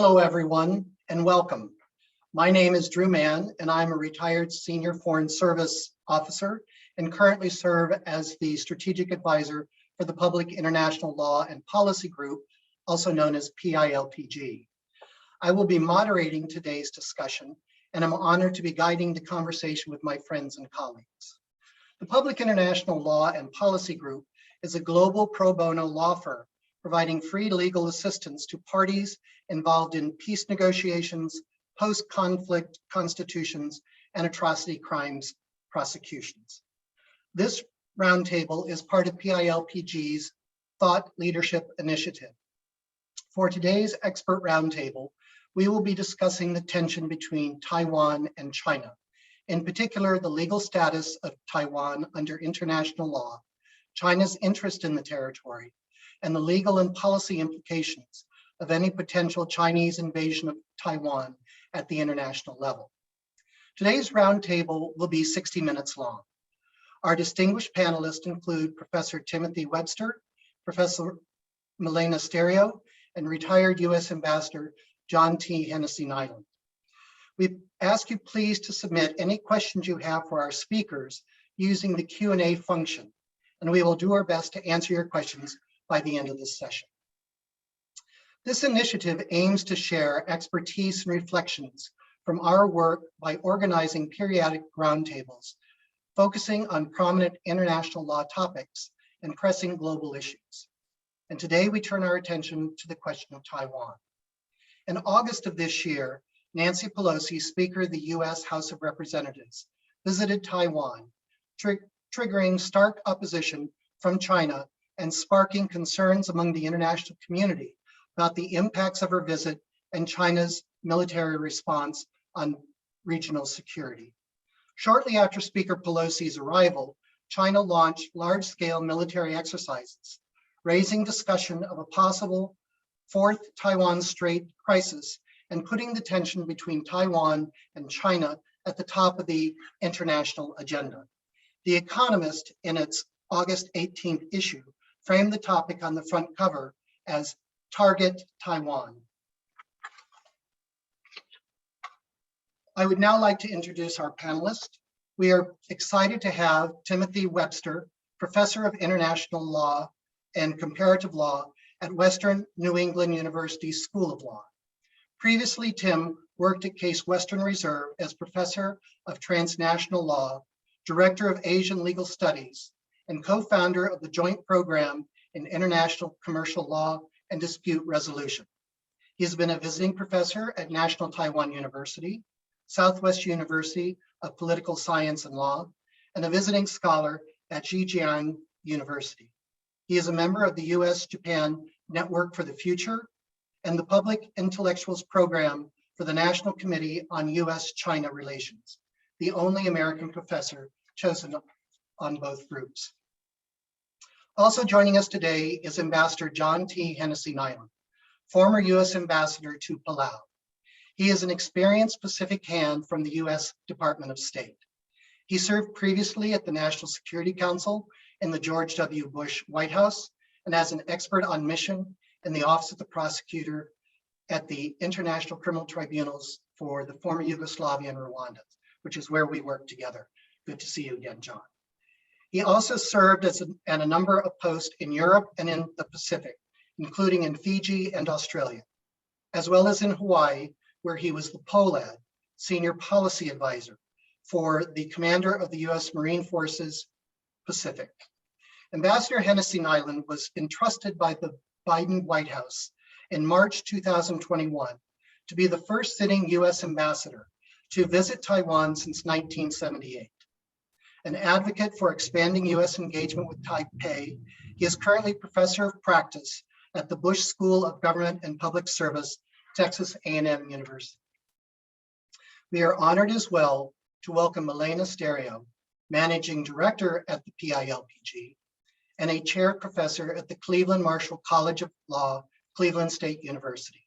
Hello, everyone, and welcome. My name is Drew Mann, and I'm a retired Senior Foreign Service Officer and currently serve as the Strategic Advisor for the Public International Law and Policy Group, also known as PILPG. I will be moderating today's discussion, and I'm honored to be guiding the conversation with my friends and colleagues. The Public International Law and Policy Group is a global pro bono law firm providing free legal assistance to parties involved in peace negotiations, post-conflict constitutions, and atrocity crimes prosecutions. This roundtable is part of PILPG's Thought Leadership Initiative. For today's expert roundtable, we will be discussing the tension between Taiwan and China, in particular the legal status of Taiwan under international law, China's interest in the territory, and the legal and policy implications of any potential Chinese invasion of Taiwan at the international level. Today's roundtable will be 60 minutes long. Our distinguished panelists include Professor Timothy Webster, Professor Milena Stereo, and retired U.S. Ambassador John T. Hennessy Nyland. We ask you please to submit any questions you have for our speakers using the Q&A function, and we will do our best to answer your questions by the end of this session. This initiative aims to share expertise and reflections from our work by organizing periodic roundtables, focusing on prominent international law topics and pressing global issues. And today we turn our attention to the question of Taiwan. In August of this year, Nancy Pelosi, Speaker of the US House of Representatives, visited Taiwan, triggering stark opposition from China and sparking concerns among the international community about the impacts of her visit and China's military response on regional security. Shortly after Speaker Pelosi's arrival, China launched large-scale military exercises, raising discussion of a possible fourth Taiwan Strait crisis and putting the tension between Taiwan and China at the top of the international agenda. The Economist, in its August 18th issue, framed the topic on the front cover as Target Taiwan. I would now like to introduce our panelists. We are excited to have Timothy Webster, Professor of International Law and Comparative Law at Western New England University School of Law. Previously, Tim worked at Case Western Reserve as Professor of Transnational Law, Director of Asian Legal Studies, and co-founder of the Joint Program in International Commercial Law and Dispute Resolution. He has been a visiting professor at National Taiwan University, Southwest University of Political Science and Law, and a visiting scholar at Zhejiang University. He is a member of the US-Japan Network for the Future and the Public Intellectuals Program for the National Committee on US-China Relations, the only American professor chosen on both groups. Also joining us today is Ambassador John T. Hennessy Nyland, former US Ambassador to Palau. He is an experienced Pacific hand from the US Department of State. He served previously at the National Security Council in the George W. Bush White House and as an expert on mission in the Office of the Prosecutor at the International Criminal Tribunals for the former Yugoslavia and Rwanda, which is where we work together. Good to see you again, John. He also served at a number of posts in Europe and in the Pacific, including in Fiji and Australia, as well as in Hawaii, where he was the POLAD, Senior Policy Advisor for the Commander of the US Marine Forces Pacific. Ambassador Hennessy Nyland was entrusted by the Biden White House in March 2021 to be the first sitting US ambassador to visit Taiwan since 1978. An advocate for expanding US engagement with Taipei, he is currently Professor of Practice at the Bush School of Government and Public Service, Texas A&M University. We are honored as well to welcome Milena Stereo, Managing Director at the PILPG, and a Chair Professor at the Cleveland Marshall College of Law, Cleveland State University.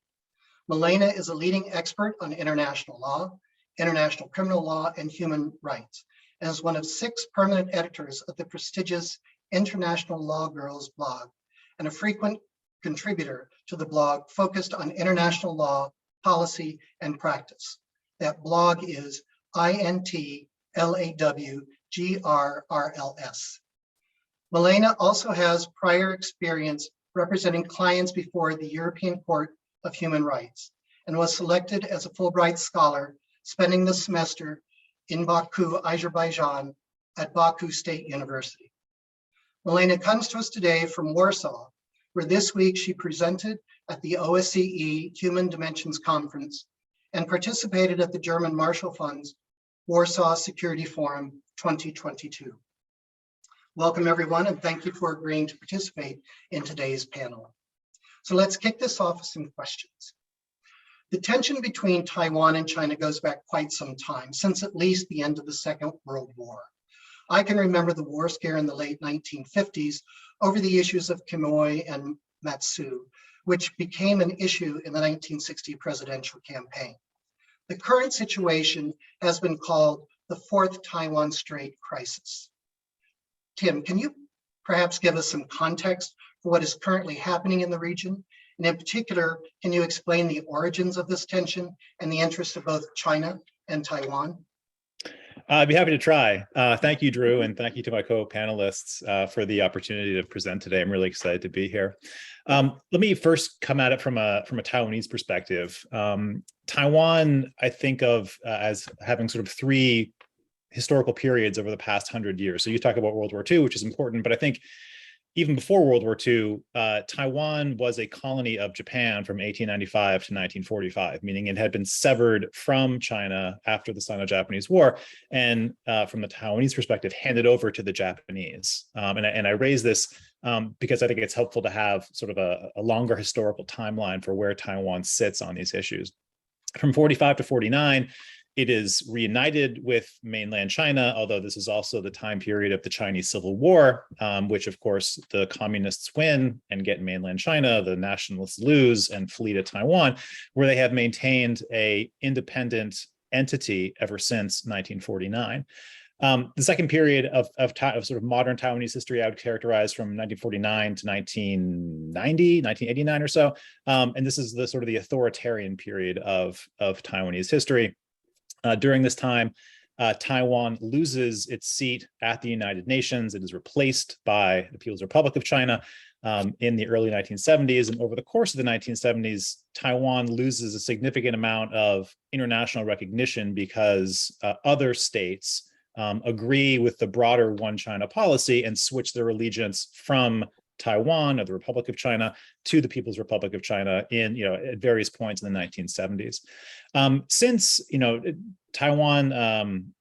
Milena is a leading expert on international law, international criminal law, and human rights, and is one of 6 permanent editors of the prestigious International Law Girls blog, and a frequent contributor to the blog focused on international law, policy, and practice. That blog is INTLAWGRRLS. Milena also has prior experience representing clients before the European Court of Human Rights and was selected as a Fulbright Scholar, spending the semester in Baku, Azerbaijan at Baku State University. Milena comes to us today from Warsaw, where this week she presented at the OSCE Human Dimensions Conference and participated at the German Marshall Fund's Warsaw Security Forum 2022. Welcome everyone, and thank you for agreeing to participate in today's panel. So let's kick this off with some questions. The tension between Taiwan and China goes back quite some time, since at least the end of the Second World War. I can remember the war scare in the late 1950s over the issues of Quemoy and Matsu, which became an issue in the 1960 presidential campaign. The current situation has been called the Fourth Taiwan Strait Crisis. Tim, can you perhaps give us some context for what is currently happening in the region? And in particular, can you explain the origins of this tension and the interests of both China and Taiwan? I'd be happy to try. Thank you, Drew, and thank you to my co-panelists for the opportunity to present today. I'm really excited to be here. Let me first come at it from a Taiwanese perspective. Taiwan, I think of as having sort of three historical periods over the past 100 years. So you talk about World War II, which is important, but I think even before World War II, Taiwan was a colony of Japan from 1895 to 1945, meaning it had been severed from China after the Sino-Japanese War, and from the Taiwanese perspective, handed over to the Japanese. And I raise this because I think it's helpful to have sort of a longer historical timeline for where Taiwan sits on these issues. From 45 to 49, it is reunited with mainland China, although this is also the time period of the Chinese Civil War, which of course the communists win and get mainland China, the nationalists lose and flee to Taiwan, where they have maintained an independent entity ever since 1949. The second period of sort of modern Taiwanese history I would characterize from 1949 to 1990, 1989 or so. And this is the sort of the authoritarian period of Taiwanese history. During this time, Taiwan loses its seat at the United Nations. It is replaced by the People's Republic of China in the early 1970s. And over the course of the 1970s, Taiwan loses a significant amount of international recognition because other states agree with the broader One China policy and switch their allegiance from Taiwan or the Republic of China to the People's Republic of China in, at various points in the 1970s. Since, Taiwan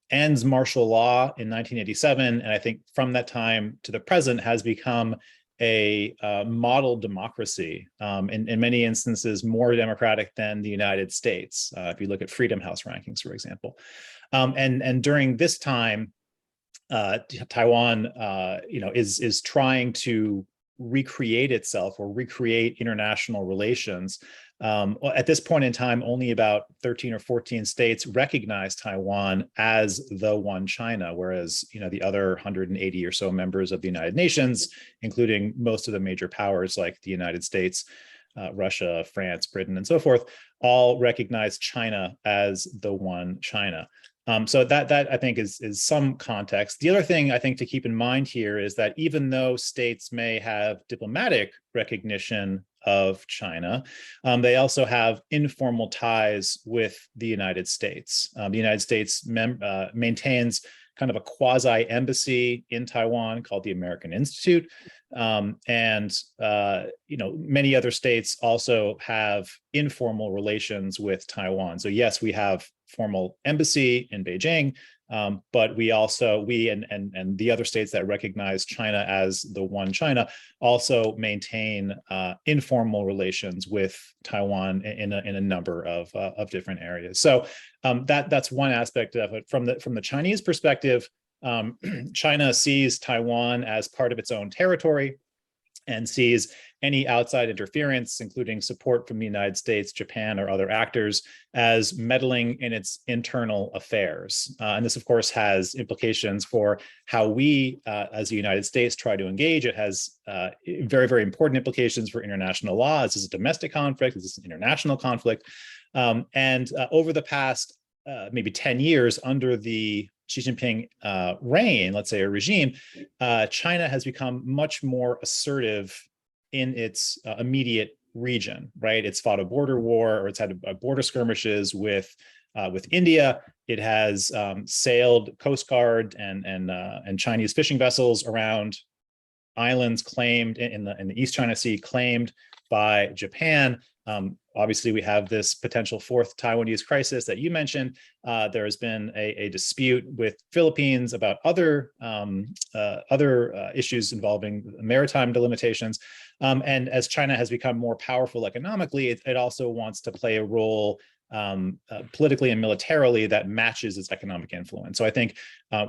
ends martial law in 1987, and I think from that time to the present has become a model democracy, in many instances more democratic than the United States, if you look at Freedom House rankings, for example. And during this time, Taiwan, is trying to recreate itself or recreate international relations. At this point in time, only about 13 or 14 states recognize Taiwan as the One China, whereas the other 180 or so members of the United Nations, including most of the major powers like the United States, Russia, France, Britain, and so forth, all recognize China as the One China. So that I think is some context. The other thing I think to keep in mind here is that even though states may have diplomatic recognition of China, they also have informal ties with the United States. The United States maintains kind of a quasi-embassy in Taiwan called the American Institute. Many other states also have informal relations with Taiwan. So yes, we have formal embassy in Beijing, but we and the other states that recognize China as the One China also maintain informal relations with Taiwan in a number of different areas. So that's one aspect of it. From the Chinese perspective, China sees Taiwan as part of its own territory. and sees any outside interference, including support from the United States, Japan, or other actors, as meddling in its internal affairs. And this, of course, has implications for how we, as the United States, try to engage. It has very, very important implications for international law. Is this a domestic conflict? Is this an international conflict? And over the past maybe 10 years under the Xi Jinping reign, let's say a regime, China has become much more assertive in its immediate region, right? It's fought a border war, or it's had border skirmishes with India. It has sailed Coast Guard and Chinese fishing vessels around islands claimed in the East China Sea, claimed by Japan. Obviously, we have this potential fourth Taiwanese crisis that you mentioned. There has been a dispute with Philippines about other issues involving maritime delimitations. And as China has become more powerful economically, it also wants to play a role politically and militarily that matches its economic influence. So I think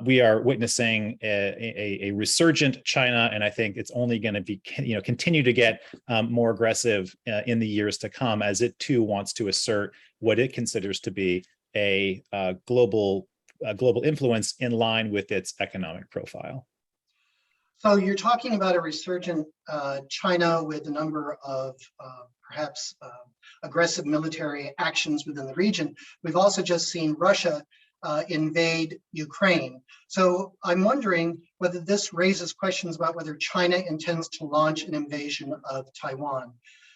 we are witnessing a resurgent China, and I think it's only going to be, continue to get more aggressive in the years to come, as it too wants to assert what it considers to be a global influence in line with its economic profile. So you're talking about a resurgent China with a number of perhaps aggressive military actions within the region. We've also just seen Russia invade Ukraine. So I'm wondering whether this raises questions about whether China intends to launch an invasion of Taiwan.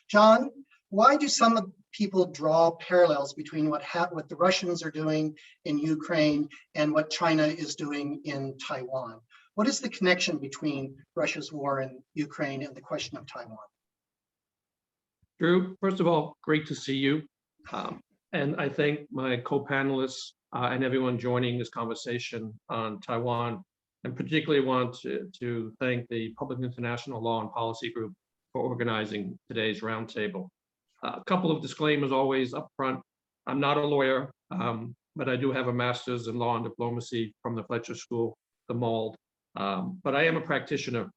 John, why do some people draw parallels between what the Russians are doing in Ukraine and what China is doing in Taiwan? What is the connection between Russia's war in Ukraine and the question of Taiwan? Drew, first of all, great to see you. And I thank my co-panelists and everyone joining this conversation on Taiwan, and particularly want to thank the Public International Law and Policy Group for organizing today's roundtable. A couple of disclaimers always up front. I'm not a lawyer, but I do have a master's in law and diplomacy from the Fletcher School, the MALD. But I am a practitioner,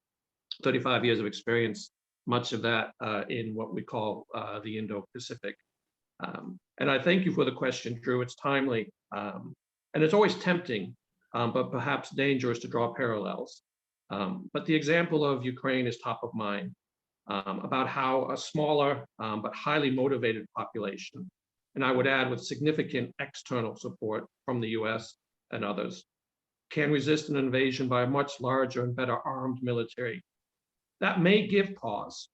35 years of experience, much of that in what we call the Indo-Pacific. And I thank you for the question, Drew. It's timely. And it's always tempting, but perhaps dangerous to draw parallels. But the example of Ukraine is top of mind, about how a smaller but highly motivated population, and I would add with significant external support from the US and others, can resist an invasion by a much larger and better armed military. That may give pause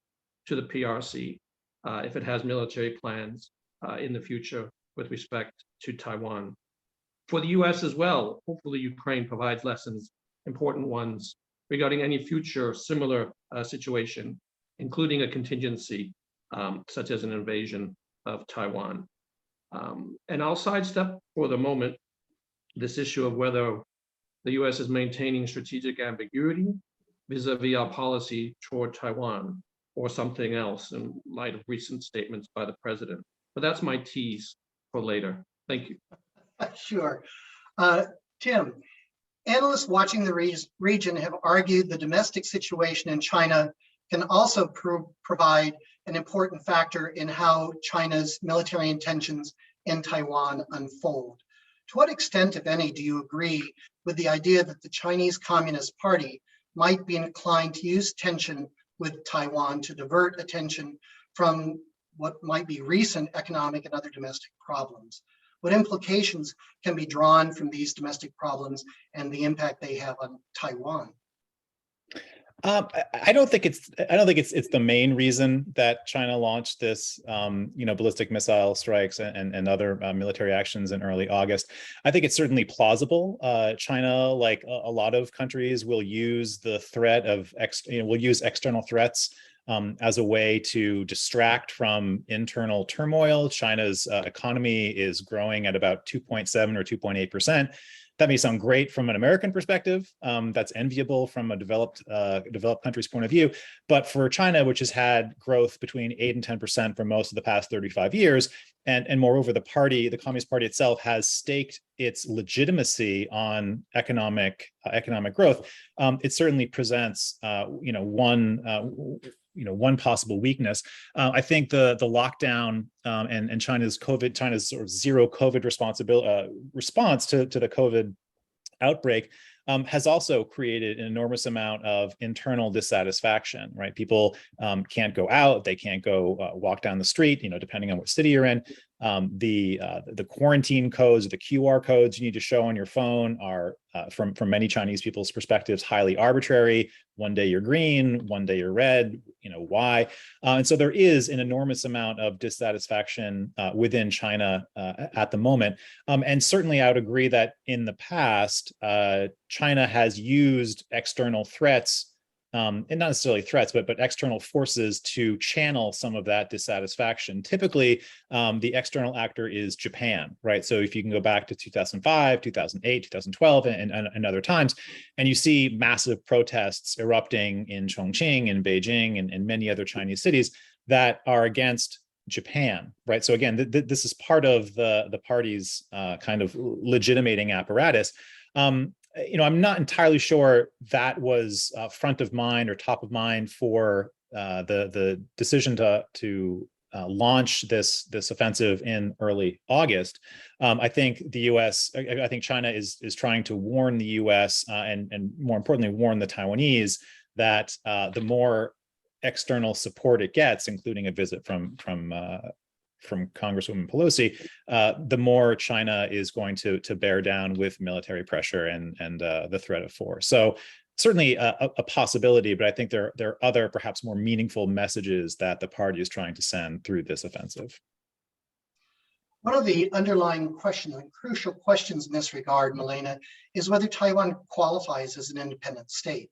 to the PRC if it has military plans in the future with respect to Taiwan. For the US as well, hopefully Ukraine provides lessons, important ones, regarding any future similar situation, including a contingency such as an invasion of Taiwan. And I'll sidestep for the moment this issue of whether the US is maintaining strategic ambiguity vis-a-vis our policy toward Taiwan, or something else in light of recent statements by the president. But that's my tease for later. Thank you. Sure. Tim, analysts watching the region have argued the domestic situation in China can also provide an important factor in how China's military intentions in Taiwan unfold. To what extent, if any, do you agree with the idea that the Chinese Communist Party might be inclined to use tension with Taiwan to divert attention from what might be recent economic and other domestic problems? What implications can be drawn from these domestic problems and the impact they have on Taiwan? I don't think it's the main reason that China launched this, ballistic missile strikes and other military actions in early August. I think it's certainly plausible. China, like a lot of countries, will use the threat of external threats as a way to distract from internal turmoil. China's economy is growing at about 2.7 or 2.8%. That may sound great from an American perspective. That's enviable from a developed country's point of view. But for China, which has had growth between 8 and 10% for most of the past 35 years, and moreover, the Communist Party itself has staked its legitimacy on economic growth. It certainly presents, one possible weakness. I think the lockdown and China's sort of zero COVID response to the COVID outbreak has also created an enormous amount of internal dissatisfaction, right? People can't go out, they can't go walk down the street, depending on what city you're in. The quarantine codes, the QR codes you need to show on your phone are, from many Chinese people's perspectives, highly arbitrary. One day you're green, one day you're red, why? And so there is an enormous amount of dissatisfaction within China at the moment. And certainly I would agree that in the past, China has used external threats, and not necessarily threats, but external forces to channel some of that dissatisfaction. Typically, the external actor is Japan, right? So if you can go back to 2005, 2008, 2012, and other times, and you see massive protests erupting in Chongqing, in Beijing, and many other Chinese cities that are against Japan, right? So again, this is part of the party's kind of legitimating apparatus. I'm not entirely sure that was front of mind or top of mind for the decision to launch this offensive in early August. I think I think China is trying to warn the U.S. And more importantly, warn the Taiwanese that the more external support it gets, including a visit from Congresswoman Pelosi, the more China is going to bear down with military pressure and the threat of force. So certainly a possibility, but I think there are other perhaps more meaningful messages that the party is trying to send through this offensive. One of the underlying questions and crucial questions in this regard, Milena, is whether Taiwan qualifies as an independent state.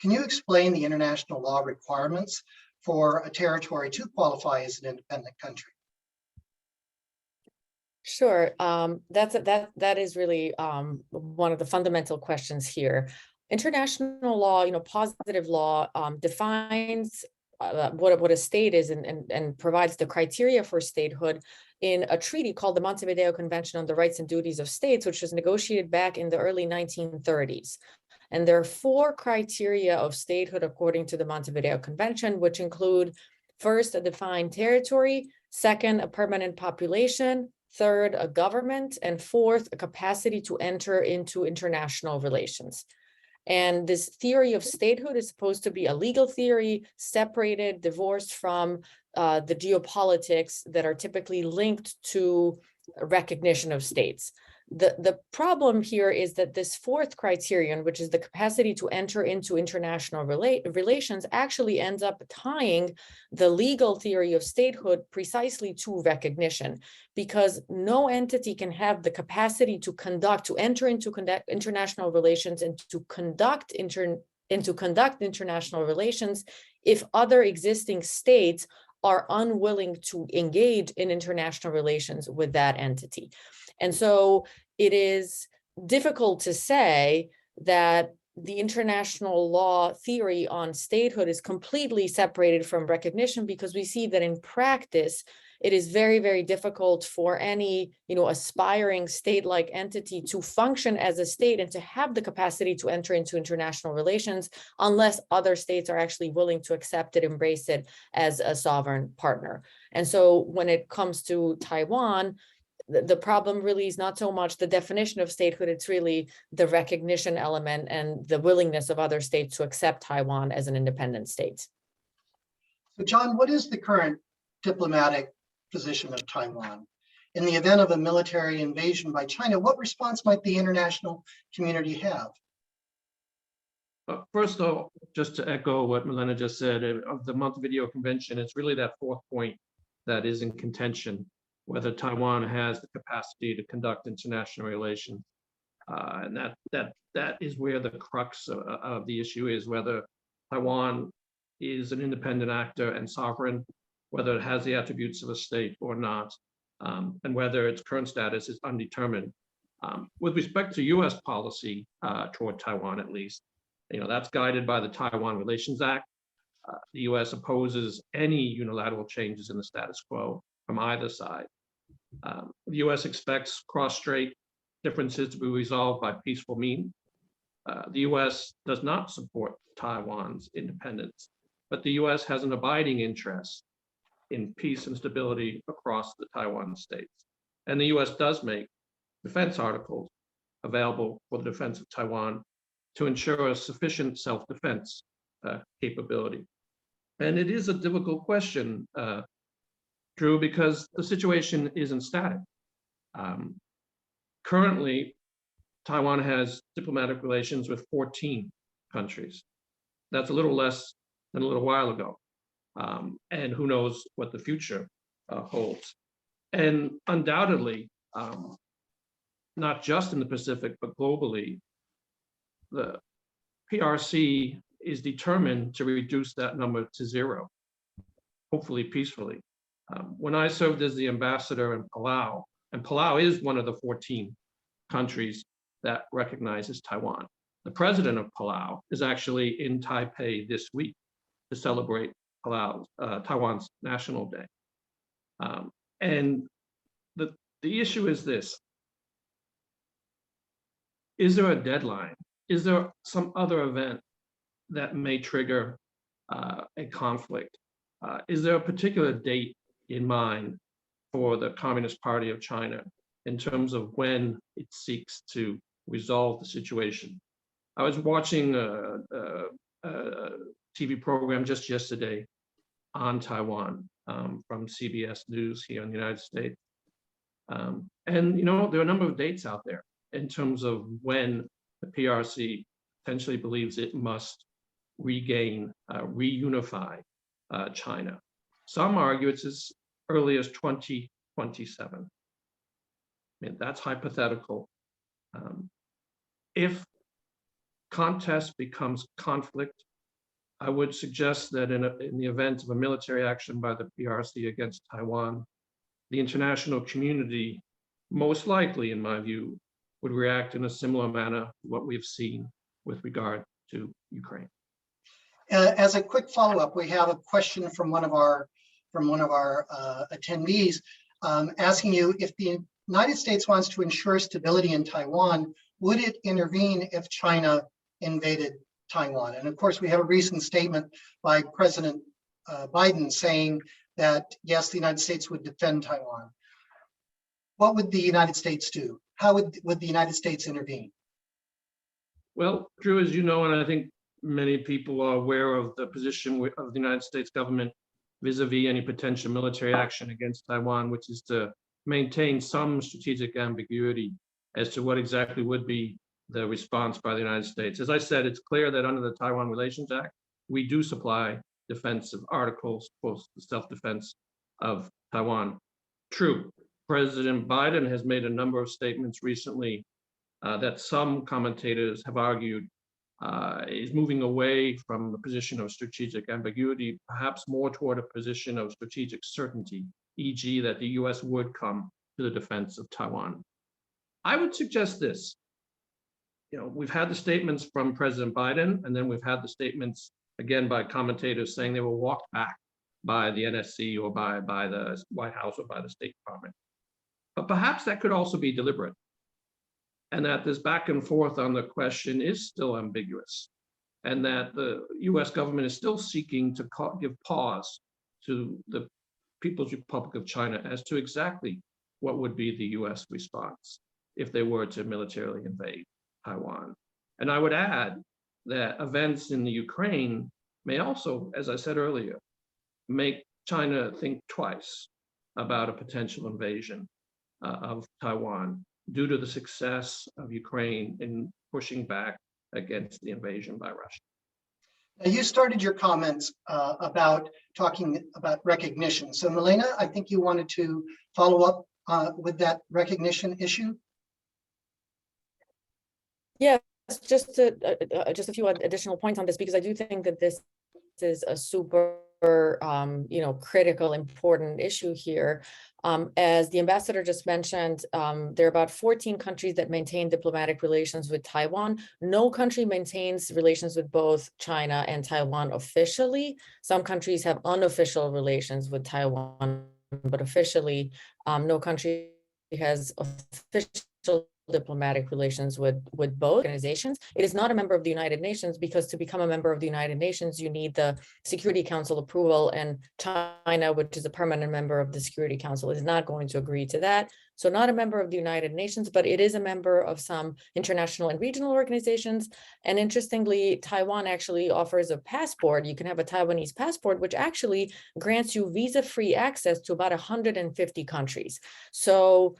Can you explain the international law requirements for a territory to qualify as an independent country? Sure. That is really one of the fundamental questions here. International law, positive law, defines what a state is and provides the criteria for statehood in a treaty called the Montevideo Convention on the Rights and Duties of States, which was negotiated back in the early 1930s. And there are 4 criteria of statehood according to the Montevideo Convention, which include, first, a defined territory, second, a permanent population, third, a government, and fourth, a capacity to enter into international relations. And this theory of statehood is supposed to be a legal theory, separated, divorced from the geopolitics that are typically linked to recognition of states. The problem here is that this fourth criterion, which is the capacity to enter into international relations, actually ends up tying the legal theory of statehood precisely to recognition, because no entity can have the capacity to enter into international relations and to conduct international relations if other existing states are unwilling to engage in international relations with that entity. And so it is difficult to say that the international law theory on statehood is completely separated from recognition, because we see that in practice, it is very, very difficult for any, aspiring state-like entity to function as a state and to have the capacity to enter into international relations unless other states are actually willing to accept it, embrace it as a sovereign partner. And so when it comes to Taiwan, the problem really is not so much the definition of statehood, it's really the recognition element and the willingness of other states to accept Taiwan as an independent state. So John, what is the current diplomatic position of Taiwan? In the event of a military invasion by China, what response might the international community have? First, though, just to echo what Milena just said, of the Montevideo Convention, it's really that fourth point that is in contention, whether Taiwan has the capacity to conduct international relations. And that is where the crux of the issue is, whether Taiwan is an independent actor and sovereign, whether it has the attributes of a state or not, and whether its current status is undetermined. With respect to U.S. policy toward Taiwan, at least, that's guided by the Taiwan Relations Act. The U.S. opposes any unilateral changes in the status quo from either side. The U.S. expects cross-strait differences to be resolved by peaceful means. The U.S. does not support Taiwan's independence, but the U.S. has an abiding interest in peace and stability across the Taiwan states. And the U.S. does make defense articles available for the defense of Taiwan to ensure a sufficient self-defense capability. And it is a difficult question, Drew, because the situation isn't static. Currently, Taiwan has diplomatic relations with 14 countries. That's a little less than a little while ago. And who knows what the future holds. And undoubtedly, not just in the Pacific, but globally, the PRC is determined to reduce that number to zero, hopefully peacefully. When I served as the ambassador in Palau, and Palau is one of the 14 countries that recognizes Taiwan. The president of Palau is actually in Taipei this week to celebrate Taiwan's National Day. And the issue is this: is there a deadline? Is there some other event that may trigger a conflict? Is there a particular date in mind for the Communist Party of China in terms of when it seeks to resolve the situation? I was watching a TV program just yesterday on Taiwan from CBS News here in the United States. And there are a number of dates out there in terms of when the PRC potentially believes it must regain, reunify China. Some argue it's as early as 2027. I mean, that's hypothetical. If contest becomes conflict, I would suggest that in the event of a military action by the PRC against Taiwan, the international community, most likely, in my view, would react in a similar manner to what we've seen with regard to Ukraine. As a quick follow-up, we have a question from one of our attendees asking you, if the United States wants to ensure stability in Taiwan, would it intervene if China invaded Taiwan? And of course, we have a recent statement by President Biden saying that, yes, the United States would defend Taiwan. What would the United States do? How would the United States intervene? Well, Drew, as you know, and I think many people are aware of the position of the United States government vis-a-vis any potential military action against Taiwan, which is to maintain some strategic ambiguity as to what exactly would be the response by the United States. As I said, it's clear that under the Taiwan Relations Act, we do supply defensive articles for the self-defense of Taiwan. True, President Biden has made a number of statements recently that some commentators have argued is moving away from the position of strategic ambiguity, perhaps more toward a position of strategic certainty, e.g. that the US would come to the defense of Taiwan. I would suggest this. We've had the statements from President Biden, and then we've had the statements, again, by commentators saying they were walked back by the NSC or by the White House or by the State Department. But perhaps that could also be deliberate, and that this back and forth on the question is still ambiguous, and that the US government is still seeking to give pause to the People's Republic of China as to exactly what would be the US response if they were to militarily invade Taiwan. And I would add that events in the Ukraine may also, as I said earlier, make China think twice about a potential invasion of Taiwan due to the success of Ukraine in pushing back against the invasion by Russia. Now, you started your comments about talking about recognition. So Milena, I think you wanted to follow up with that recognition issue. Yes, just a few additional points on this, because I do think that this is a super critical, important issue here. As the ambassador just mentioned, there are about 14 countries that maintain diplomatic relations with Taiwan. No country maintains relations with both China and Taiwan officially. Some countries have unofficial relations with Taiwan, but officially, no country has official diplomatic relations with both organizations. It is not a member of the United Nations because to become a member of the United Nations, you need the Security Council approval, and China, which is a permanent member of the Security Council, is not going to agree to that. So not a member of the United Nations, but it is a member of some international and regional organizations. And interestingly, Taiwan actually offers a passport. You can have a Taiwanese passport, which actually grants you visa-free access to about 150 countries. So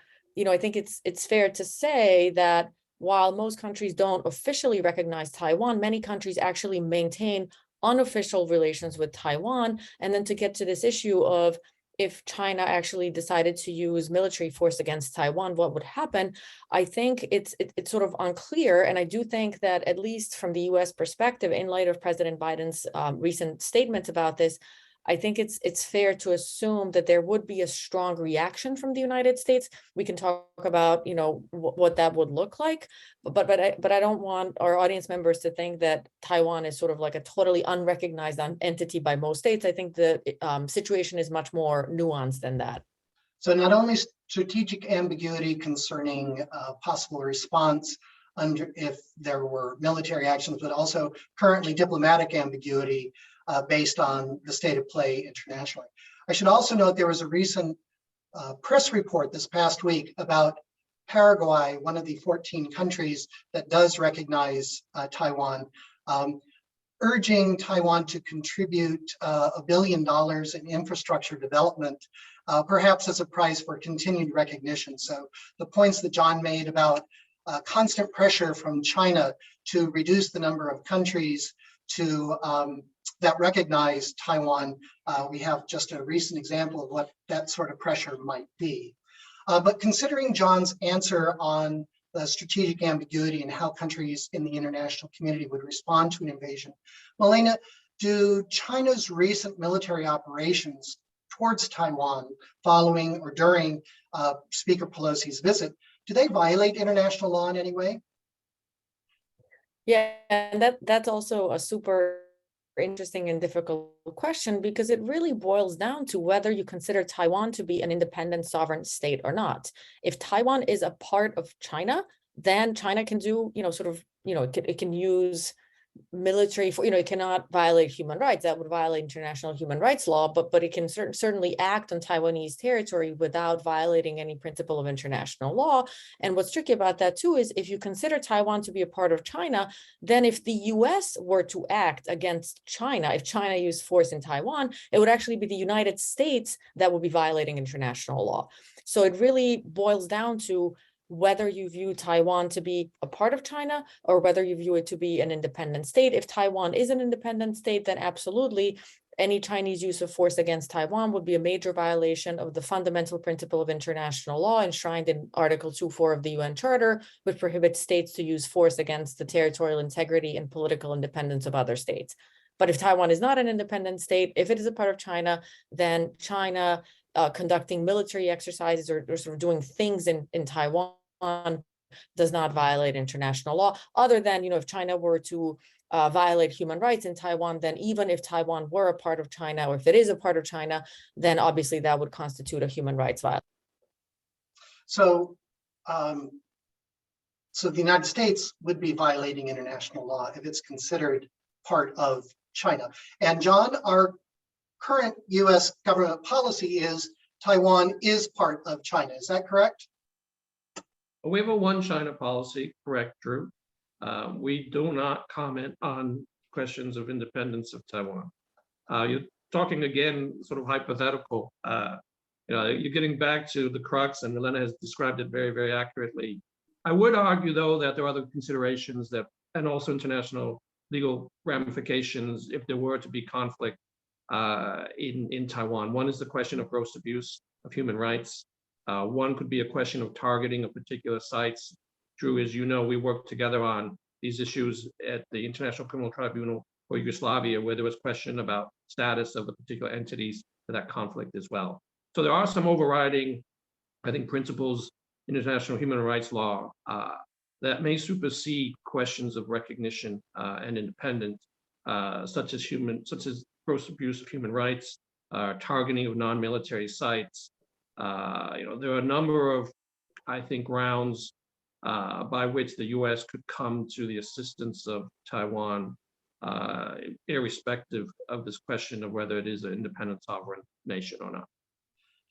I think it's fair to say that while most countries don't officially recognize Taiwan, many countries actually maintain unofficial relations with Taiwan. And then to get to this issue of if China actually decided to use military force against Taiwan, what would happen? I think it's sort of unclear. And I do think that at least from the US perspective, in light of President Biden's recent statements about this, I think it's fair to assume that there would be a strong reaction from the United States. We can talk about, what that would look like, but I don't want our audience members to think that Taiwan is sort of like a totally unrecognized entity by most states. I think the situation is much more nuanced than that. So not only strategic ambiguity concerning possible response if there were military actions, but also currently diplomatic ambiguity based on the state of play internationally. I should also note there was a recent press report this past week about Paraguay, one of the 14 countries that does recognize Taiwan, urging Taiwan to contribute $1 billion in infrastructure development, perhaps as a prize for continued recognition. So the points that John made about constant pressure from China to reduce the number of countries that recognize Taiwan, we have just a recent example of what that sort of pressure might be. But considering John's answer on the strategic ambiguity and how countries in the international community would respond to an invasion, Malena, do China's recent military operations towards Taiwan following or during Speaker Pelosi's visit, do they violate international law in any way? Yeah, and that's also a super interesting and difficult question because it really boils down to whether you consider Taiwan to be an independent sovereign state or not. If Taiwan is a part of China, then China can do, it can use military for, it cannot violate human rights. That would violate international human rights law, but it can certainly act on Taiwanese territory without violating any principle of international law. And what's tricky about that too is if you consider Taiwan to be a part of China, then if the US were to act against China, if China used force in Taiwan, it would actually be the United States that would be violating international law. So it really boils down to whether you view Taiwan to be a part of China or whether you view it to be an independent state. If Taiwan is an independent state, then absolutely any Chinese use of force against Taiwan would be a major violation of the fundamental principle of international law enshrined in Article 2.4 of the UN Charter, which prohibits states to use force against the territorial integrity and political independence of other states. But if Taiwan is not an independent state, if it is a part of China, then China conducting military exercises or sort of doing things in Taiwan does not violate international law, other than, if China were to violate human rights in Taiwan, then even if Taiwan were a part of China, or if it is a part of China, then obviously that would constitute a human rights violation. So, so the United States would be violating international law if it's considered part of China. And John, our current US government policy is Taiwan is part of China. Is that correct? We have a one China policy, correct, Drew. We do not comment on questions of independence of Taiwan. You're talking again, sort of hypothetical. You're getting back to the crux, and Milena has described it very, very accurately. I would argue, though, that there are other considerations and also international legal ramifications if there were to be conflict in Taiwan. One is the question of gross abuse of human rights. One could be a question of targeting of particular sites. Drew, as you know, we worked together on these issues at the International Criminal Tribunal for Yugoslavia, where there was question about status of the particular entities to that conflict as well. So there are some overriding, I think, principles in international human rights law that may supersede questions of recognition and independence, such as gross abuse of human rights, targeting of non-military sites. There are a number of, I think, grounds by which the U.S. could come to the assistance of Taiwan, irrespective of this question of whether it is an independent sovereign nation or not.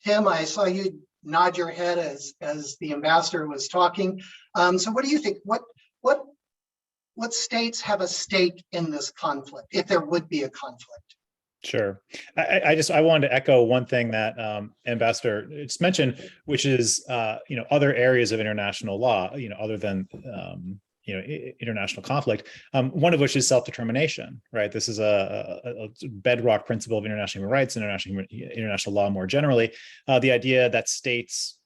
Tim, I saw you nod your head as the ambassador was talking. So what do you think? What states have a stake in this conflict, if there would be a conflict? Sure. I wanted to echo one thing that Ambassador just mentioned, which is other areas of international law, other than international conflict. One of which is self-determination, right? This is a bedrock principle of international human rights, international law more generally. The idea that states,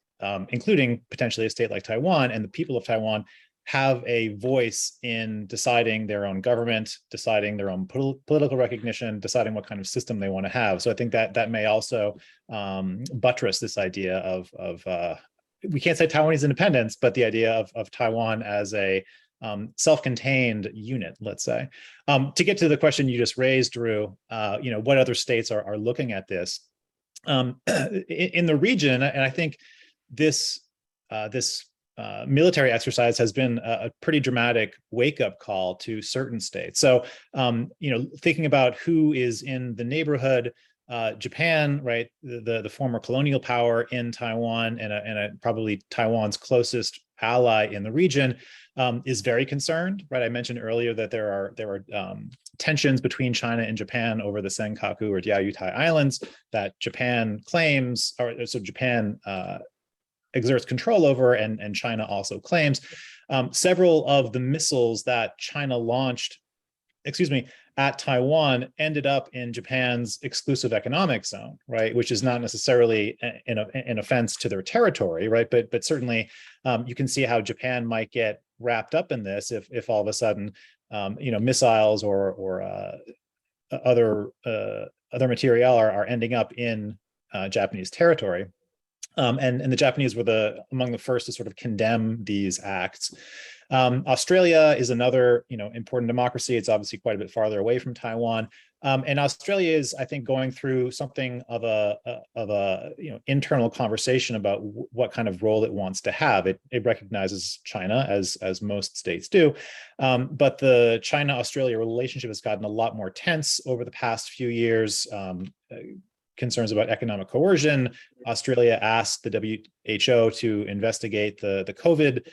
including potentially a state like Taiwan and the people of Taiwan, have a voice in deciding their own government, deciding their own political recognition, deciding what kind of system they want to have. So I think that may also buttress this idea of we can't say Taiwanese independence, but the idea of Taiwan as a self-contained unit, let's say. To get to the question you just raised, Drew, what other states are looking at this in the region, and I think this military exercise has been a pretty dramatic wake-up call to certain states. So, thinking about who is in the neighborhood, Japan, right, the former colonial power in Taiwan and probably Taiwan's closest ally in the region, is very concerned, right? I mentioned earlier that there are tensions between China and Japan over the Senkaku or Diaoyutai Islands that Japan claims, or so Japan exerts control over, and China also claims. Several of the missiles that China launched, at Taiwan ended up in Japan's exclusive economic zone, right? Which is not necessarily an offense to their territory, right? But certainly you can see how Japan might get wrapped up in this if all of a sudden, missiles or other material are ending up in Japanese territory. And the Japanese were among the first to sort of condemn these acts. Australia is another, important democracy. It's obviously quite a bit farther away from Taiwan, and Australia is, I think, going through something of a internal conversation about what kind of role it wants to have. It recognizes China as most states do, but the China-Australia relationship has gotten a lot more tense over the past few years. Concerns about economic coercion. Australia asked the WHO to investigate the COVID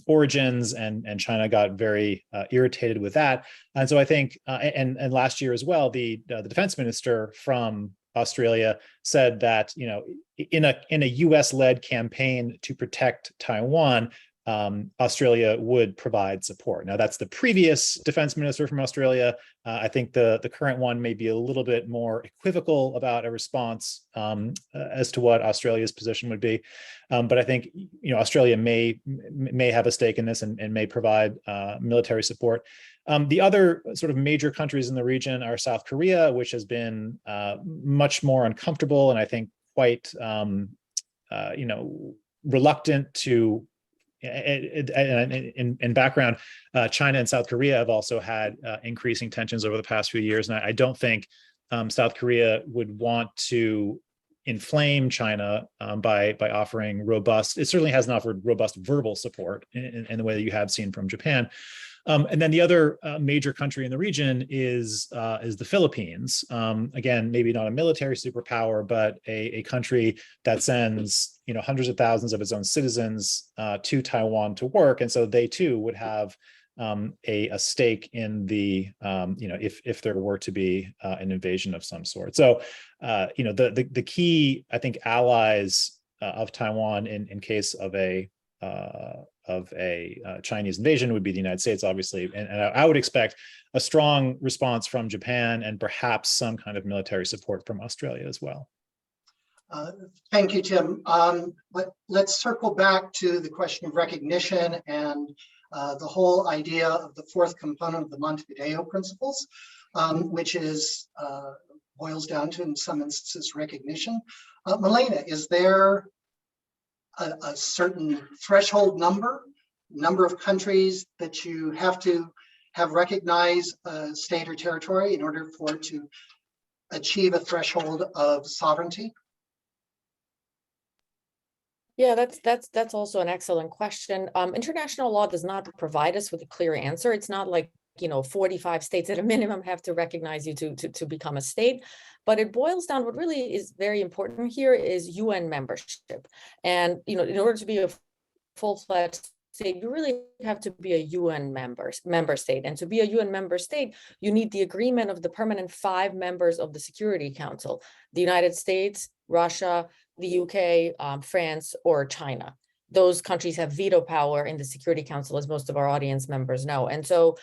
origins, and China got very irritated with that. And so I think, and last year as well, the defense minister from Australia said that in a U.S.-led campaign to protect Taiwan, Australia would provide support. Now, that's the previous defense minister from Australia. I think the current one may be a little bit more equivocal about a response as to what Australia's position would be. But I think Australia may have a stake in this and may provide military support. The other sort of major countries in the region are South Korea, which has been much more uncomfortable and I think quite reluctant to. In background, China and South Korea have also had increasing tensions over the past few years, and I don't think South Korea would want to inflame China by offering robust. It certainly hasn't offered robust verbal support in the way that you have seen from Japan. And then the other major country in the region is the Philippines. Again, maybe not a military superpower, but a country that sends hundreds of thousands of its own citizens to Taiwan to work, and so they too would have a stake in the if there were to be an invasion of some sort. So the key, I think, allies of Taiwan in case of a Chinese invasion would be the United States, obviously, and I would expect a strong response from Japan and perhaps some kind of military support from Australia as well. Thank you, Tim. Let's circle back to the question of recognition and the whole idea of the fourth component of the Montevideo Principles, which is boils down to, in some instances, recognition. Milena, is there a certain threshold number of countries that you have to have recognized a state or territory in order for it to achieve a threshold of sovereignty? Yeah, that's also an excellent question. International law does not provide us with a clear answer. It's not like, 45 states at a minimum have to recognize you to become a state. But it boils down, what really is very important here is UN membership. And, in order to be a full-fledged state, you really have to be a UN member state. And to be a UN member state, you need the agreement of the permanent 5 members of the Security Council: the United States, Russia, the UK, France, or China. Those countries have veto power in the Security Council, as most of our audience members know. And so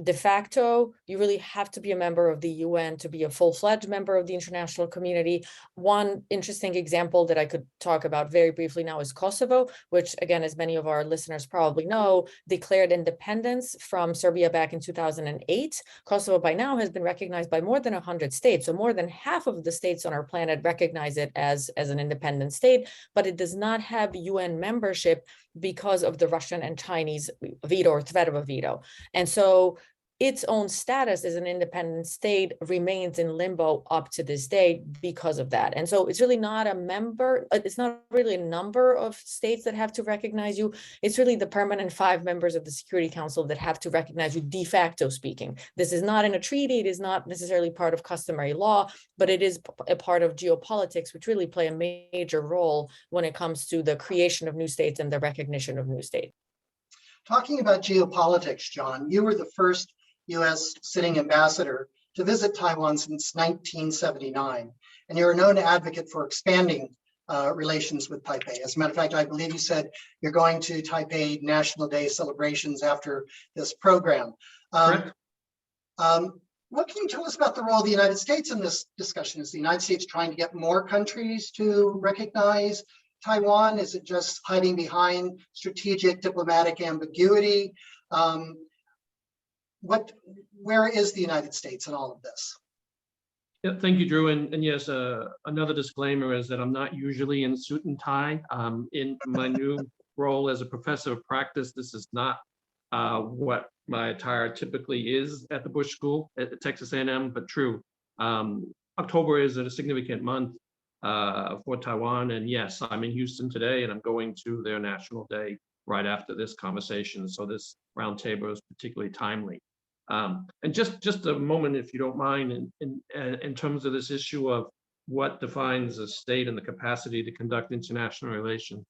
de facto, you really have to be a member of the UN to be a full-fledged member of the international community. One interesting example that I could talk about very briefly now is Kosovo, which, again, as many of our listeners probably know, declared independence from Serbia back in 2008. Kosovo by now has been recognized by more than 100 states. So more than half of the states on our planet recognize it as an independent state, but it does not have UN membership because of the Russian and Chinese veto or threat of a veto. And so its own status as an independent state remains in limbo up to this day because of that. And so it's really not it's not really a number of states that have to recognize you. It's really the permanent 5 members of the Security Council that have to recognize you, de facto speaking. This is not in a treaty. It is not necessarily part of customary law, but it is a part of geopolitics, which really play a major role when it comes to the creation of new states and the recognition of new states. Talking about geopolitics, John, you were the first U.S. sitting ambassador to visit Taiwan since 1979, and you're a known advocate for expanding relations with Taipei. As a matter of fact, I believe you said you're going to Taipei National Day celebrations after this program. What can you tell us about the role of the United States in this discussion? Is the United States trying to get more countries to recognize Taiwan? Is it just hiding behind strategic diplomatic ambiguity? Where is the United States in all of this? Yeah, thank you, Drew. And yes, another disclaimer is that I'm not usually in suit and tie. In my new role as a professor of practice, this is not what my attire typically is at the Bush School at Texas A&M, but true. October is a significant month for Taiwan. And yes, I'm in Houston today, and I'm going to their National Day right after this conversation. So this roundtable is particularly timely. And just a moment, if you don't mind, in terms of this issue of what defines a state and the capacity to conduct international relations.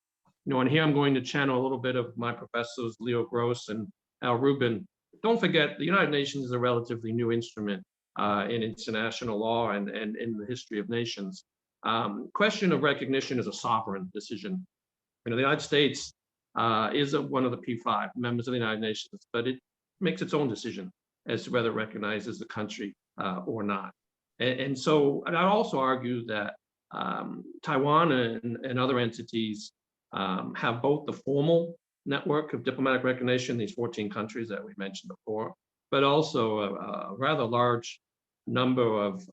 And here I'm going to channel a little bit of my professors, Leo Gross and Al Rubin. Don't forget, the United Nations is a relatively new instrument in international law and in the history of nations. Question of recognition is a sovereign decision. The United States is one of the P5 members of the United Nations, but it makes its own decision as to whether it recognizes the country or not. And I'd also argue that Taiwan and other entities have both the formal network of diplomatic recognition, these 14 countries that we mentioned before, but also a rather large number of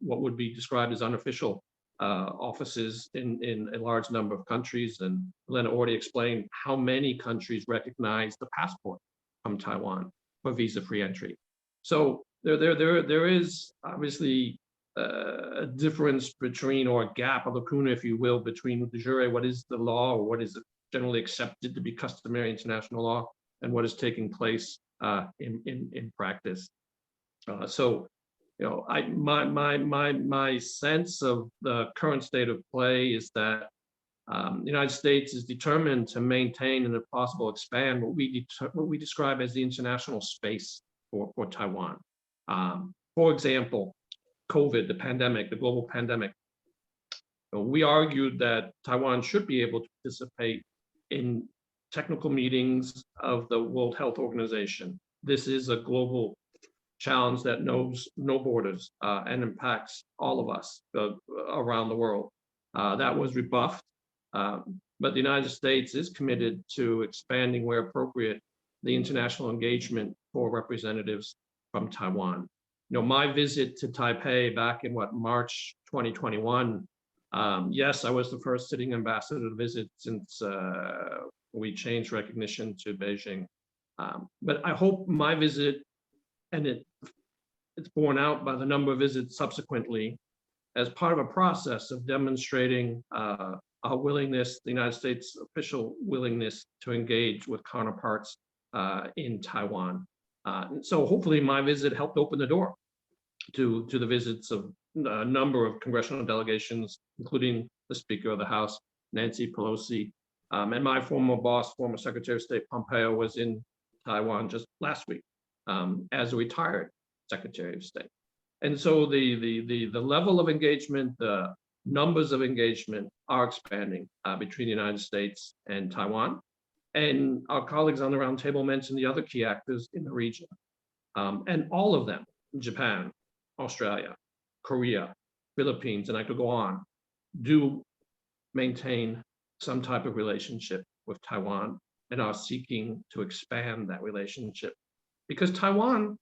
what would be described as unofficial offices in a large number of countries. And Lena already explained how many countries recognize the passport from Taiwan for visa-free entry. So there is obviously a difference between, or a gap, a lacuna, if you will, between de jure, what is the law, or what is generally accepted to be customary international law, and what is taking place in practice. My sense of the current state of play is that the United States is determined to maintain and, if possible, expand what we describe as the international space for Taiwan. For example, COVID, the pandemic, the global pandemic. We argued that Taiwan should be able to participate in technical meetings of the World Health Organization. This is a global challenge that knows no borders and impacts all of us around the world. That was rebuffed, but the United States is committed to expanding, where appropriate, the international engagement for representatives from Taiwan. my visit to Taipei back in March 2021. Yes, I was the first sitting ambassador to visit since we changed recognition to Beijing. But I hope my visit, and it's borne out by the number of visits subsequently, as part of a process of demonstrating our willingness, the United States official willingness to engage with counterparts in Taiwan. So hopefully my visit helped open the door to the visits of a number of congressional delegations, including the Speaker of the House, Nancy Pelosi, and my former boss, former Secretary of State Pompeo, was in Taiwan just last week as a retired Secretary of State. And so the level of engagement, the numbers of engagement are expanding between the United States and Taiwan. And our colleagues on the roundtable mentioned the other key actors in the region. And all of them, Japan, Australia, Korea, Philippines, and I could go on, do maintain some type of relationship with Taiwan and are seeking to expand that relationship, because Taiwan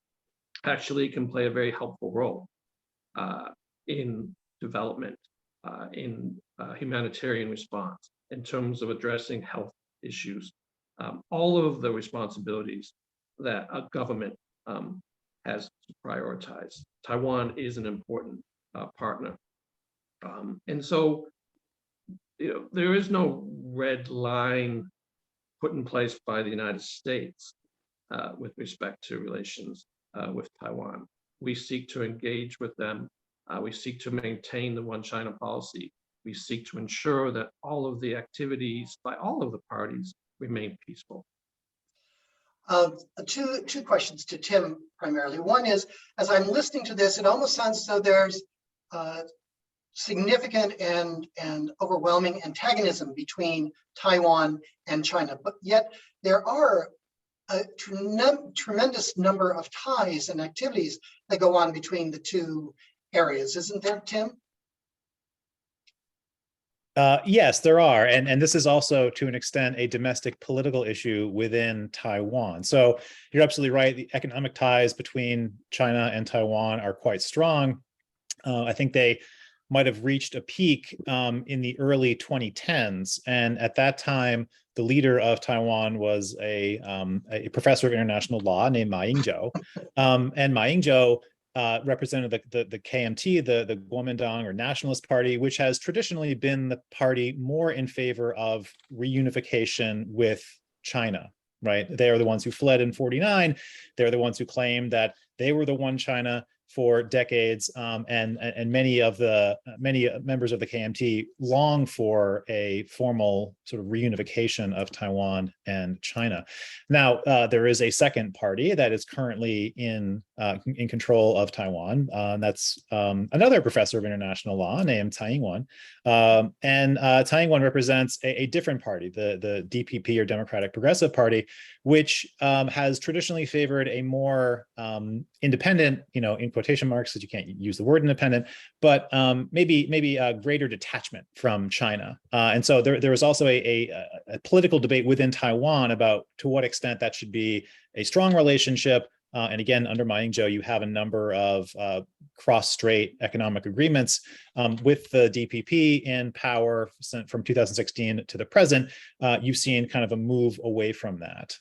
actually can play a very helpful role in development, in humanitarian response, in terms of addressing health issues, all of the responsibilities that a government has to prioritize. Taiwan is an important partner. And so, there is no red line put in place by the United States with respect to relations with Taiwan. We seek to engage with them. We seek to maintain the One China policy. We seek to ensure that all of the activities by all of the parties remain peaceful. Two questions to Tim primarily. One is, as I'm listening to this, it almost sounds as though there's significant and overwhelming antagonism between Taiwan and China, but yet there are a tremendous number of ties and activities that go on between the two areas, isn't there, Tim? Yes, there are. And this is also, to an extent, a domestic political issue within Taiwan. So you're absolutely right. The economic ties between China and Taiwan are quite strong. I think they might have reached a peak in the early 2010s. And at that time, the leader of Taiwan was a professor of international law named Ma Ying-jeou. And Ma Ying-jeou represented the KMT, the Kuomintang or Nationalist Party, which has traditionally been the party more in favor of reunification with China, right? They are the ones who fled in '49. They're the ones who claimed that they were the one China for decades, and many members of the KMT long for a formal sort of reunification of Taiwan and China. Now, there is a second party that is currently in control of Taiwan. That's another professor of international law named Tsai Ing-wen, and Tsai Ing-wen represents a different party, the DPP or Democratic Progressive Party, which has traditionally favored a more independent, in quotation marks, because you can't use the word independent, but maybe a greater detachment from China. And so there is also a political debate within Taiwan about to what extent that should be a strong relationship. And again, under Ma Ying-jeou, you have a number of cross-strait economic agreements with the DPP in power from 2016 to the present. You've seen kind of a move away from that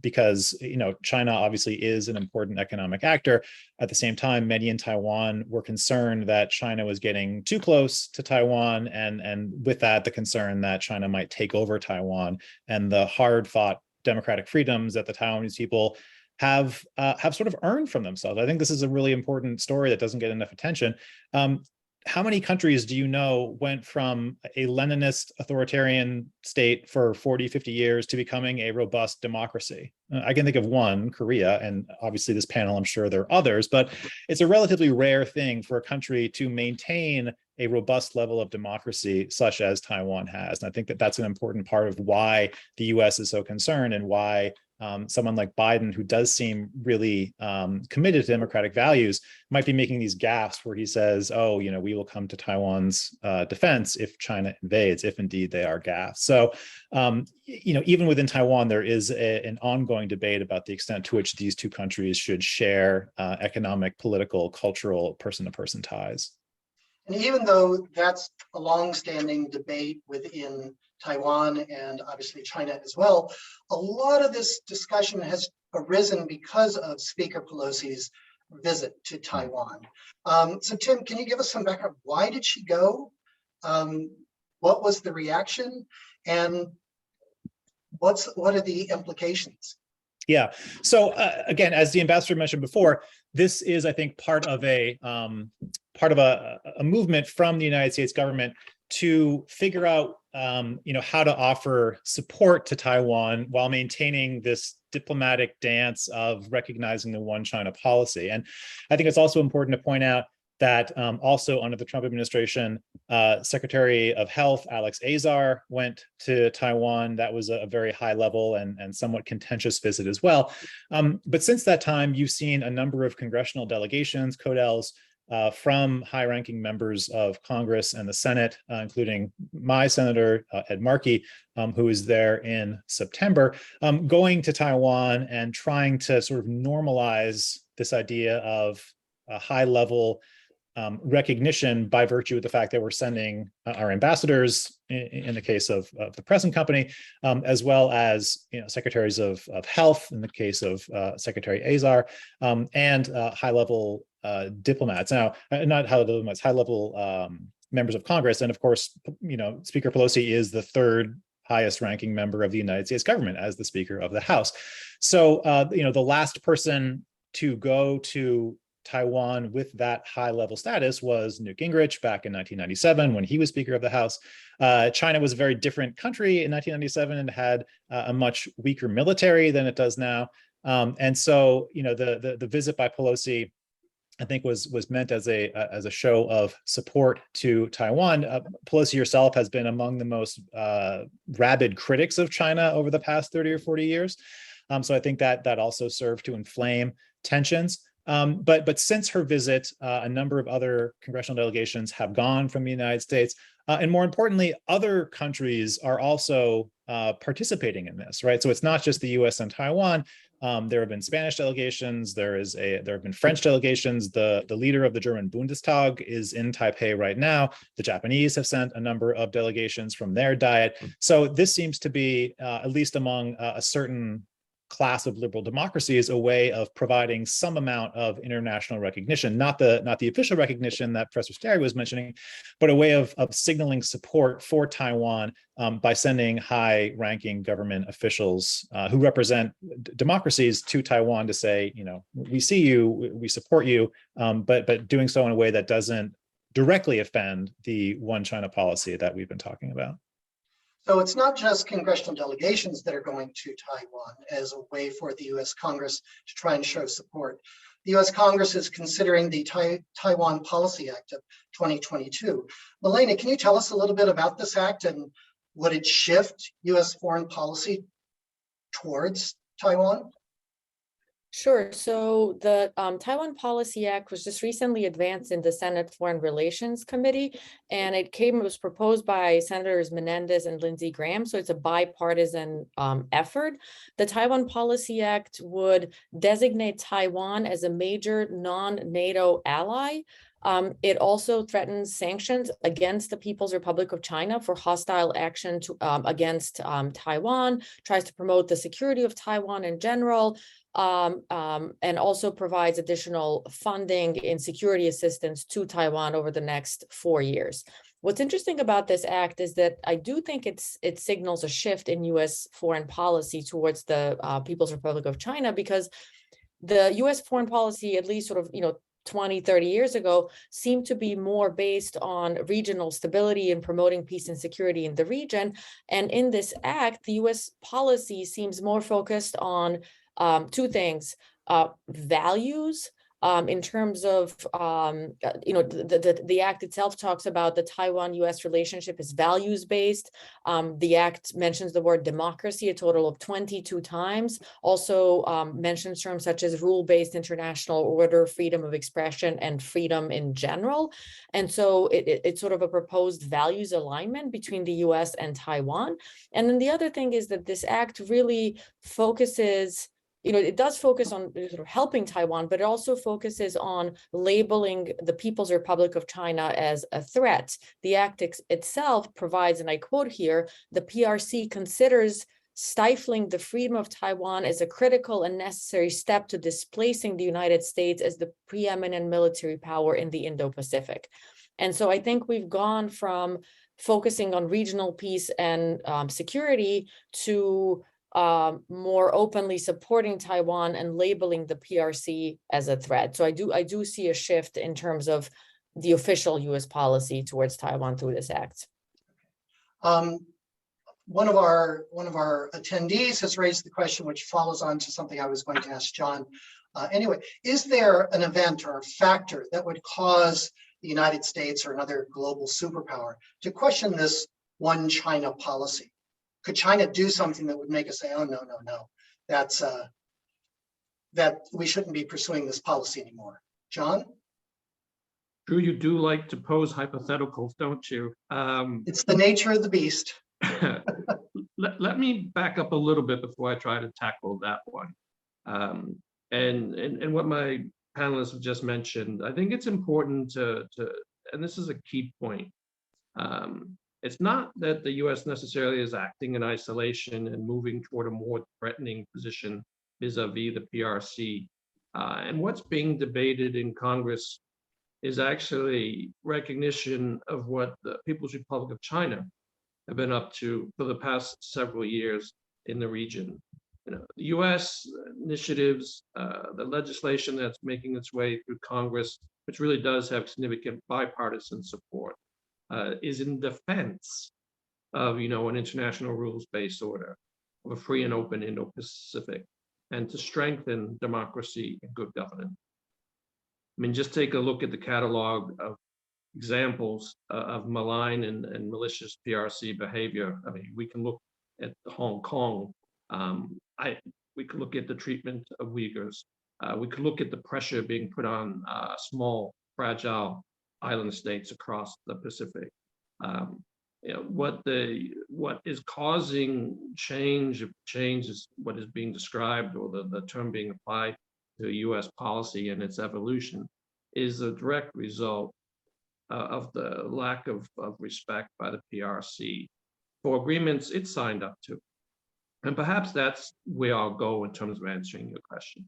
because China obviously is an important economic actor. At the same time, many in Taiwan were concerned that China was getting too close to Taiwan, and with that, the concern that China might take over Taiwan, and the hard-fought democratic freedoms that the Taiwanese people have sort of earned from themselves. I think this is a really important story that doesn't get enough attention. How many countries do you know went from a Leninist authoritarian state for 40, 50 years to becoming a robust democracy? I can think of one, Korea, and obviously this panel, I'm sure there are others, but it's a relatively rare thing for a country to maintain a robust level of democracy such as Taiwan has. And I think that that's an important part of why the US is so concerned and why someone like Biden, who does seem really committed to democratic values, might be making these gaffes where he says, oh, we will come to Taiwan's defense if China invades, if indeed they are gaffes. So, even within Taiwan, there is an ongoing debate about the extent to which these two countries should share economic, political, cultural, person-to-person ties. And even though that's a longstanding debate within Taiwan and obviously China as well, a lot of this discussion has arisen because of Speaker Pelosi's visit to Taiwan. So Tim, can you give us some background? Why did she go? What was the reaction? And what are the implications? Yeah. So again, as the ambassador mentioned before, this is, I think, part of a movement from the United States government to figure out, how to offer support to Taiwan while maintaining this diplomatic dance of recognizing the one China policy. And I think it's also important to point out that also under the Trump administration, Secretary of Health Alex Azar went to Taiwan. That was a very high level and somewhat contentious visit as well. But since that time, you've seen a number of congressional delegations, CODELs, from high-ranking members of Congress and the Senate, including my Senator Ed Markey, who was there in September, going to Taiwan and trying to sort of normalize this idea of a high-level recognition by virtue of the fact that we're sending our ambassadors, in the case of the present company, as well as secretaries of health in the case of Secretary Azar, and high-level diplomats. Now, not high-level diplomats, high-level members of Congress, and of course, Speaker Pelosi is the third highest-ranking member of the United States government as the Speaker of the House. So, the last person to go to Taiwan with that high-level status was Newt Gingrich back in 1997 when he was Speaker of the House. China was a very different country in 1997 and had a much weaker military than it does now. And so, the visit by Pelosi, I think, was meant as a show of support to Taiwan. Pelosi herself has been among the most rabid critics of China over the past 30 or 40 years. So I think that also served to inflame tensions. But since her visit, a number of other congressional delegations have gone from the United States. And more importantly, other countries are also participating in this, right? So it's not just the US and Taiwan. There have been Spanish delegations. There have been French delegations. The leader of the German Bundestag is in Taipei right now. The Japanese have sent a number of delegations from their diet. So this seems to be, at least among a certain class of liberal democracies, a way of providing some amount of international recognition, not the official recognition that Professor Sterry was mentioning, but a way of signaling support for Taiwan by sending high-ranking government officials who represent democracies to Taiwan to say, we see you, we support you, but doing so in a way that doesn't directly offend the one China policy that we've been talking about. So it's not just congressional delegations that are going to Taiwan as a way for the US Congress to try and show support. The US Congress is considering the Taiwan Policy Act of 2022. Milena, can you tell us a little bit about this act and would it shift US foreign policy towards Taiwan? Sure. So the Taiwan Policy Act was just recently advanced in the Senate Foreign Relations Committee, and it was proposed by Senators Menendez and Lindsey Graham. So it's a bipartisan effort. The Taiwan Policy Act would designate Taiwan as a major non-NATO ally. It also threatens sanctions against the People's Republic of China for hostile action against Taiwan, tries to promote the security of Taiwan in general, and also provides additional funding in security assistance to Taiwan over the next 4 years. What's interesting about this act is that I do think it signals a shift in U.S. foreign policy towards the People's Republic of China, because the U.S. foreign policy, at least sort of 20, 30 years ago, seemed to be more based on regional stability and promoting peace and security in the region. And in this act, the U.S. policy seems more focused on two things: values In terms of, the act itself talks about the Taiwan-US relationship is values-based. The act mentions the word democracy a total of 22 times. Also mentions terms such as rule-based international order, freedom of expression, and freedom in general. And so it's sort of a proposed values alignment between the US and Taiwan. And then the other thing is that this act really focuses, it does focus on sort of helping Taiwan, but it also focuses on labeling the People's Republic of China as a threat. The act itself provides, and I quote here, the PRC considers stifling the freedom of Taiwan as a critical and necessary step to displacing the United States as the preeminent military power in the Indo-Pacific. And so I think we've gone from focusing on regional peace and security to more openly supporting Taiwan and labeling the PRC as a threat. So I do see a shift in terms of the official US policy towards Taiwan through this act. One of our attendees has raised the question, which follows on to something I was going to ask John. Anyway, is there an event or a factor that would cause the United States or another global superpower to question this one China policy? Could China do something that would make us say, oh, no, that's that we shouldn't be pursuing this policy anymore? John? Drew, you do like to pose hypotheticals, don't you? It's the nature of the beast. Let me back up a little bit before I try to tackle that one. And what my panelists have just mentioned, I think it's important to and this is a key point. It's not that the US necessarily is acting in isolation and moving toward a more threatening position vis-a-vis the PRC. And what's being debated in Congress is actually recognition of what the People's Republic of China have been up to for the past several years in the region. The US initiatives, the legislation that's making its way through Congress, which really does have significant bipartisan support, is in defense of, an international rules-based order, of a free and open Indo-Pacific, and to strengthen democracy and good governance. I mean, just take a look at the catalog of examples of malign and malicious PRC behavior. I mean, we can look at Hong Kong. We could look at the treatment of Uyghurs. We could look at the pressure being put on small, fragile island states across the Pacific. What is causing change is what is being described, or the term being applied to US policy and its evolution, is a direct result of the lack of respect by the PRC for agreements it signed up to. And perhaps that's where I'll go in terms of answering your question.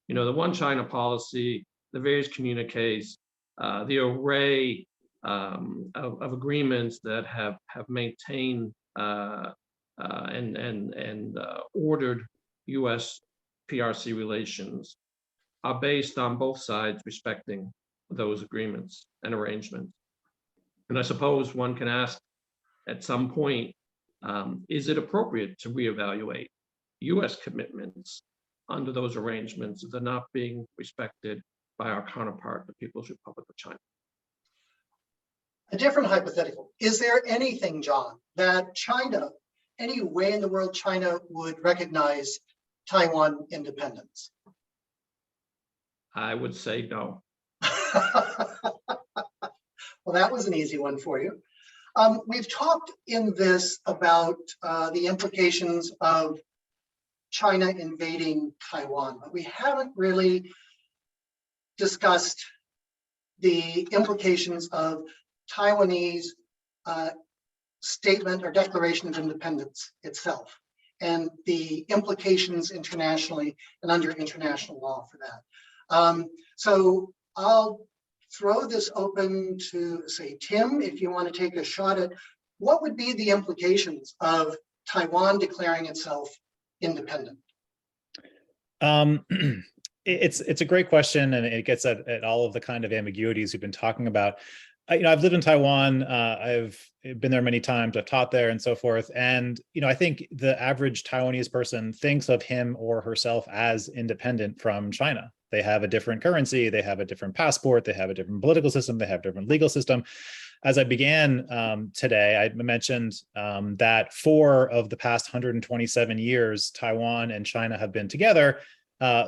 The one China policy, the various communiques, the array of agreements that have maintained and ordered US PRC relations are based on both sides respecting those agreements and arrangements. And I suppose one can ask at some point, is it appropriate to reevaluate US commitments under those arrangements if they're not being respected by our counterpart, the People's Republic of China? A different hypothetical. Is there anything, John, that China, any way in the world China would recognize Taiwan independence? I would say no. Well, that was an easy one for you. We've talked in this about the implications of China invading Taiwan, but we haven't really discussed the implications of Taiwanese statement or declaration of independence itself, and the implications internationally and under international law for that. So I'll throw this open to, say, Tim, if you want to take a shot at what would be the implications of Taiwan declaring itself independent? It's a great question, and it gets at all of the kind of ambiguities we've been talking about. I've lived in Taiwan. I've been there many times. I've taught there and so forth. And, I think the average Taiwanese person thinks of him or herself as independent from China. They have a different currency, they have a different passport, they have a different political system, they have a different legal system. As I began today, I mentioned that 4 of the past 127 years, Taiwan and China have been together.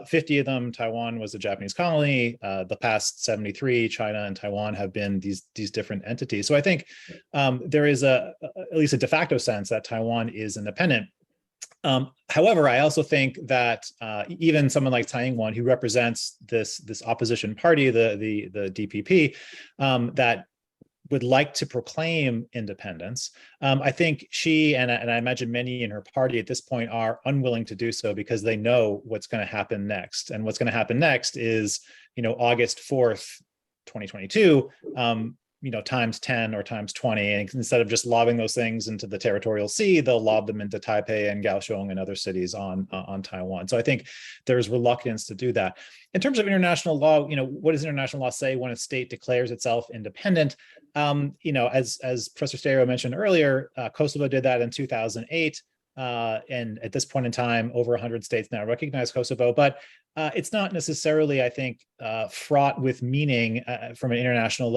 50 of them, Taiwan was a Japanese colony. The past 73, China and Taiwan have been these different entities. So I think there is at least a de facto sense that Taiwan is independent. However, I also think that even someone like Tsai Ing-wen, who represents this opposition party, the DPP, that would like to proclaim independence. I think she and I imagine many in her party at this point are unwilling to do so because they know what's going to happen next. And what's going to happen next is, August 4th, 2022, times 10 or times 20. And instead of just lobbing those things into the territorial sea, they'll lob them into Taipei and Kaohsiung and other cities on Taiwan. So I think there's reluctance to do that. In terms of international law, what does international law say when a state declares itself independent? As Professor Stereo mentioned earlier, Kosovo did that in 2008. And at this point in time, over 100 states now recognize Kosovo, but it's not necessarily, I think, fraught with meaning from an international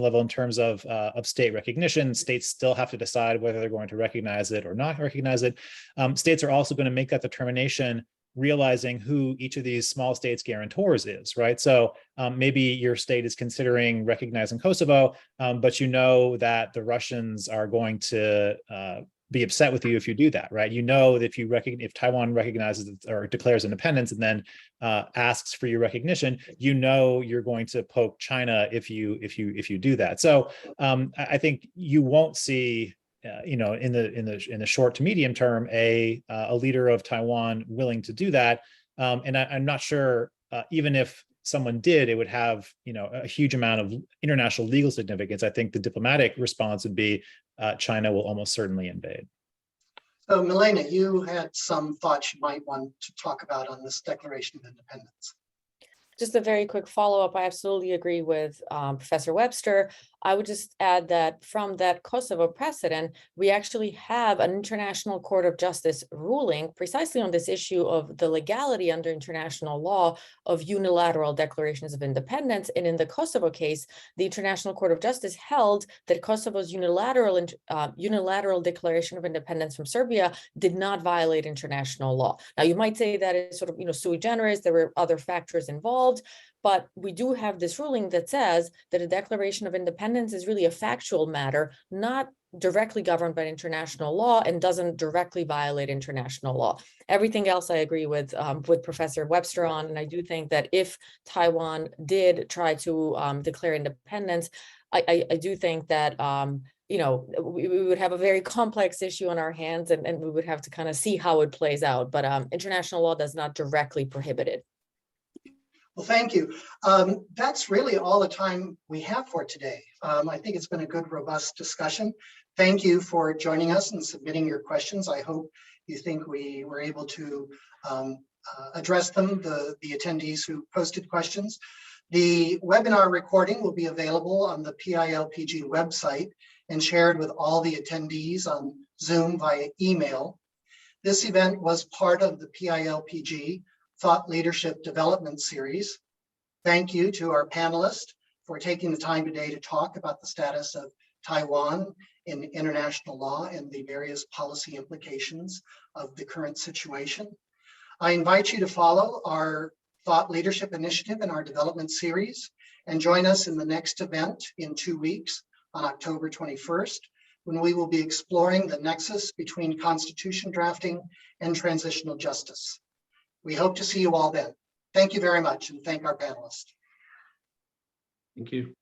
level in terms of state recognition. States still have to decide whether they're going to recognize it or not recognize it. States are also going to make that determination realizing who each of these small states' guarantors is, right? So maybe your state is considering recognizing Kosovo, but that the Russians are going to be upset with you if you do that, right? That if Taiwan recognizes or declares independence and then asks for your recognition, you're going to poke China if you do that. So I think you won't see in the short to medium term a leader of Taiwan willing to do that, and I'm not sure even if someone did, it would have a huge amount of international legal significance. I think the diplomatic response would be China will almost certainly invade. So Milena, you had some thoughts you might want to talk about on this Declaration of Independence. Just a very quick follow-up. I absolutely agree with Professor Webster. I would just add that from that Kosovo precedent, we actually have an International Court of Justice ruling precisely on this issue of the legality under international law of unilateral declarations of independence. And in the Kosovo case, the International Court of Justice held that Kosovo's unilateral declaration of independence from Serbia did not violate international law. Now, you might say that is sort of, sui generis, there were other factors involved, but we do have this ruling that says that a declaration of independence is really a factual matter, not directly governed by international law and doesn't directly violate international law. Everything else I agree with Professor Webster on, and I do think that if Taiwan did try to declare independence, I do think that we would have a very complex issue on our hands, and we would have to kind of see how it plays out. But international law does not directly prohibit it. Well, thank you. That's really all the time we have for today. I think it's been a good, robust discussion. Thank you for joining us and submitting your questions. I hope you think we were able to address them, the attendees who posted questions. The webinar recording will be available on the PILPG website and shared with all the attendees on Zoom via email. This event was part of the PILPG Thought Leadership Development Series. Thank you to our panelists for taking the time today to talk about the status of Taiwan in international law and the various policy implications of the current situation. I invite you to follow our Thought Leadership Initiative in our development series and join us in the next event in 2 weeks on October 21st, when we will be exploring the nexus between constitution drafting and transitional justice. We hope to see you all then. Thank you very much, and thank our panelists. Thank you.